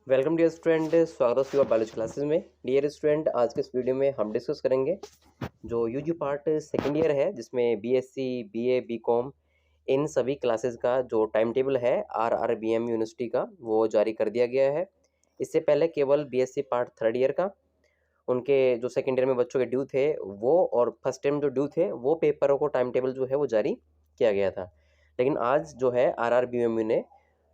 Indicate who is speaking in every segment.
Speaker 1: Welcome dear student, स्वागत है आपका बायोलॉजी क्लासेस में। डियर स्टूडेंट, आज के इस वीडियो में हम डिस्कस करेंगे जो यूजी पार्ट सेकेंड ईयर है, जिसमें बीएससी, बीए, बीकॉम इन सभी क्लासेस का जो टाइम टेबल है आरआरबीएम यूनिवर्सिटी का वो जारी कर दिया गया है। इससे पहले केवल बीएससी पार्ट थर्ड ईयर का उनके जो सेकेंड ईयर में बच्चों के ड्यू थे वो और फर्स्ट टाइम जो ड्यू थे वो पेपरों को टाइम टेबल जो है वो जारी किया गया था। लेकिन आज जो है आरआरबीएमयू ने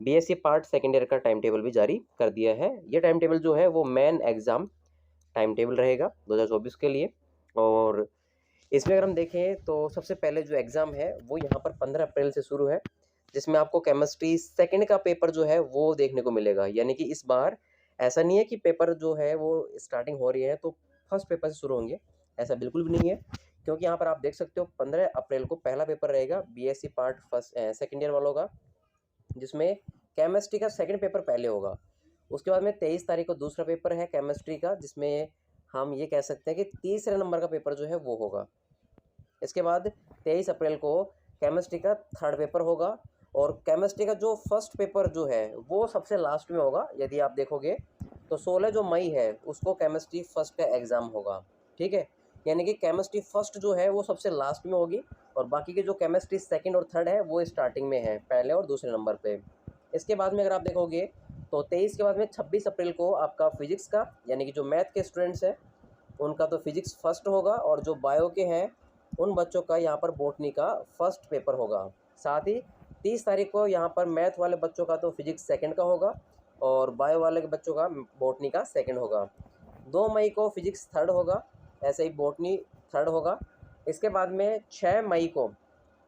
Speaker 1: बीएससी पार्ट सेकेंड ईयर का टाइम टेबल भी जारी कर दिया है। ये टाइम टेबल जो है वो मेन एग्ज़ाम टाइम टेबल रहेगा 2024 के लिए। और इसमें अगर हम देखें तो सबसे पहले जो एग्ज़ाम है वो यहाँ पर 15 अप्रैल से शुरू है, जिसमें आपको केमिस्ट्री सेकंड का पेपर जो है वो देखने को मिलेगा। यानी कि इस बार ऐसा नहीं है कि पेपर जो है वो स्टार्टिंग हो रही है तो फर्स्ट पेपर से शुरू होंगे, ऐसा बिल्कुल भी नहीं है। क्योंकि यहाँ पर आप देख सकते हो 15 अप्रैल को पहला पेपर रहेगा BSc part first second year वालों का, जिसमें केमिस्ट्री का सेकंड पेपर पहले होगा। उसके बाद में 23 तारीख को दूसरा पेपर है केमिस्ट्री का, जिसमें हम ये कह सकते हैं कि तीसरे नंबर का पेपर जो है वो होगा। इसके बाद 23 अप्रैल को केमिस्ट्री का थर्ड पेपर होगा और केमिस्ट्री का जो फर्स्ट पेपर जो है वो सबसे लास्ट में होगा। यदि आप देखोगे तो 16 जो मई है उसको केमिस्ट्री फर्स्ट का एग्ज़ाम होगा। ठीक है, यानी कि केमिस्ट्री फर्स्ट जो है वो सबसे लास्ट में होगी और बाकी के जो केमिस्ट्री सेकंड और थर्ड है वो स्टार्टिंग में है, पहले और दूसरे नंबर पे। इसके बाद में अगर आप देखोगे तो 23 के बाद में 26 अप्रैल को आपका फिजिक्स का, यानी कि जो मैथ के स्टूडेंट्स हैं उनका तो फिजिक्स फर्स्ट होगा और जो बायो के हैं उन बच्चों का यहाँ पर बॉटनी का फर्स्ट पेपर होगा। साथ ही 30 तारीख को यहाँ पर मैथ वाले बच्चों का तो फिजिक्स सेकंड का होगा और बायो वाले के बच्चों का बॉटनी का सेकंड होगा। 2 मई को फिजिक्स थर्ड होगा, ऐसे ही बॉटनी थर्ड होगा। इसके बाद में 6 मई को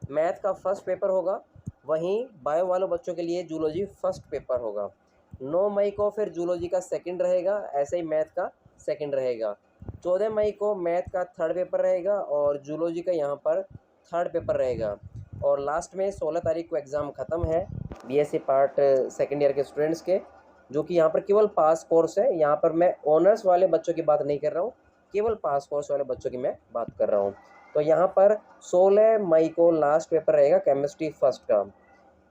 Speaker 1: मैथ का फर्स्ट पेपर होगा, वहीं बायो वालों बच्चों के लिए जूलॉजी फर्स्ट पेपर होगा। 9 मई को फिर जूलॉजी का सेकंड रहेगा, ऐसे ही मैथ का सेकंड रहेगा। 14 मई को मैथ का थर्ड पेपर रहेगा और जूलॉजी का यहाँ पर थर्ड पेपर रहेगा। और लास्ट में 16 तारीख को एग्ज़ाम ख़त्म है बीएससी पार्ट सेकेंड ईयर के स्टूडेंट्स के, जो कि यहाँ पर केवल पास कोर्स है। यहाँ पर मैं ऑनर्स वाले बच्चों की बात नहीं कर रहा हूँ, केवल पास कोर्स वाले बच्चों की मैं बात कर रहा हूँ। तो यहाँ पर 16 मई को लास्ट पेपर रहेगा केमिस्ट्री फर्स्ट का।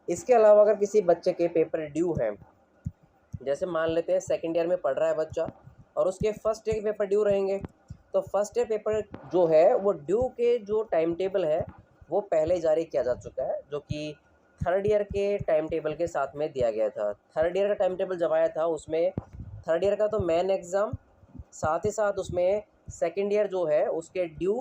Speaker 1: इसके अलावा अगर किसी बच्चे के पेपर ड्यू हैं, जैसे मान लेते हैं सेकेंड ईयर में पढ़ रहा है बच्चा और उसके फर्स्ट ईयर के पेपर ड्यू रहेंगे, तो फर्स्ट ईयर पेपर जो है वो ड्यू के जो टाइम टेबल है वो पहले जारी किया जा चुका है, जो कि थर्ड ईयर के टाइम टेबल के साथ में दिया गया था। थर्ड ईयर का टाइम टेबल जब आया था उसमें थर्ड ईयर का तो मेन एग्ज़ाम, साथ ही साथ उसमें सेकेंड ईयर जो है उसके ड्यू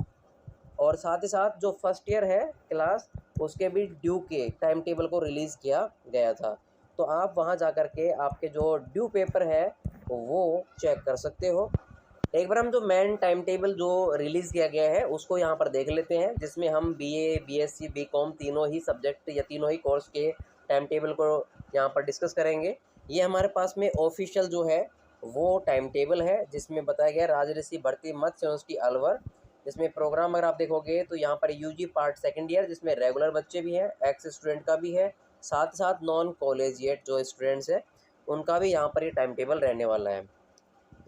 Speaker 1: और साथ ही साथ जो फर्स्ट ईयर है क्लास उसके भी ड्यू के टाइम टेबल को रिलीज़ किया गया था। तो आप वहां जा कर के आपके जो ड्यू पेपर है वो चेक कर सकते हो। एक बार हम जो मेन टाइम टेबल जो रिलीज़ किया गया है उसको यहाँ पर देख लेते हैं, जिसमें हम बीए, बीएससी, बीकॉम तीनों ही सब्जेक्ट या तीनों ही कोर्स के टाइम टेबल को यहाँ पर डिस्कस करेंगे। ये हमारे पास में ऑफिशियल जो है वो टाइम टेबल है, जिसमें बताया गया राजऋषि भर्ती मत्स्य यूनिवर्सिटी अलवर। इसमें प्रोग्राम अगर आप देखोगे तो यहाँ पर यूजी पार्ट सेकेंड ईयर, जिसमें रेगुलर बच्चे भी हैं, एक्स स्टूडेंट का भी है, साथ साथ नॉन कॉलेजिएट जो स्टूडेंट्स हैं उनका भी यहाँ पर ये टाइम टेबल रहने वाला है।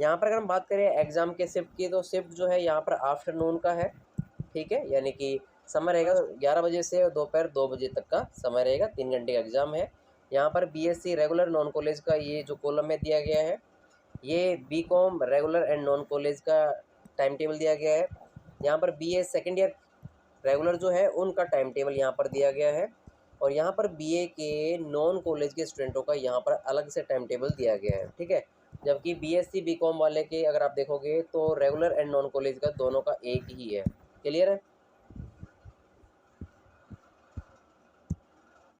Speaker 1: यहाँ पर अगर हम बात करें एग्ज़ाम के शिफ्ट की, तो शिफ्ट जो है यहाँ पर आफ्टरनून का है। ठीक है, यानी कि समय रहेगा 11 बजे से दोपहर 2 बजे तक का समय रहेगा, 3 घंटे का एग्ज़ाम है। यहाँ पर बीएससी रेगुलर नॉन कॉलेज का ये जो कॉलम में दिया गया है, ये BCom regular and non college का टाइम टेबल दिया गया है। यहाँ पर बीए सेकेंड ईयर रेगुलर जो है उनका टाइम टेबल यहाँ पर दिया गया है और यहाँ पर बीए के नॉन कॉलेज के स्टूडेंटों का यहाँ पर अलग से टाइम टेबल दिया गया है। ठीक है, जबकि बीएससी बीकॉम वाले के अगर आप देखोगे तो रेगुलर एंड नॉन कॉलेज का दोनों का एक ही है। क्लियर है?